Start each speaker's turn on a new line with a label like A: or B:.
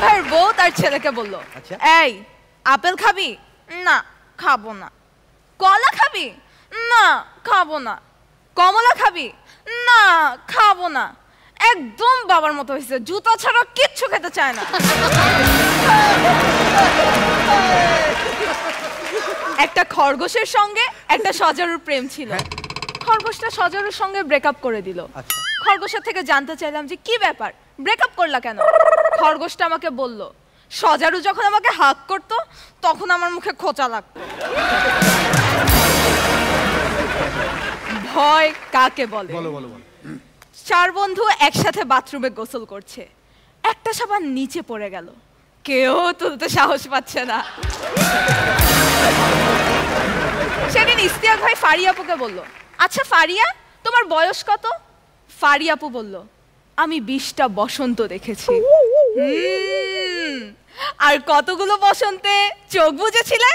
A: ভাইয়ের বউ তার ছেলেকে বলল, এই আপেল খাবি? না খাবো না। কলা খাবি? না খাবো না। কমলা খাবি? না খাবো না। একদম বাবার মতো হয়েছে, জুতা ছাড়া কিচ্ছু খেতে চায় না। একটা খরগোশের সঙ্গে একটা সজারুর প্রেম ছিল। খরগোশটা সজারুর সঙ্গে ব্রেকআপ করে দিল। খরগোশের থেকে জানতে চাইলাম যে কি ব্যাপার, ব্রেকআপ করলা কেন? খরগোশটা আমাকে বলল, সজারু যখন আমাকে হাগ করতো তখন আমার মুখে খোঁচা লাগতো। ভয় কাকে বলে? চার বন্ধু একসাথে বাথরুমে গোসল করছে, একটা সাবান নিচে পড়ে গেল, কেউ তুলতে সাহস পাচ্ছে না। সেদিন ইস্তিয়াক ভাই ফারিয়া আপুকে বলল, আচ্ছা ফারিয়া তোমার বয়স কত? ফারিয়া আপু বলল, আমি 20টা বসন্ত দেখেছি। আর কতগুলো বসন্তে চোখ বুজেছিলে?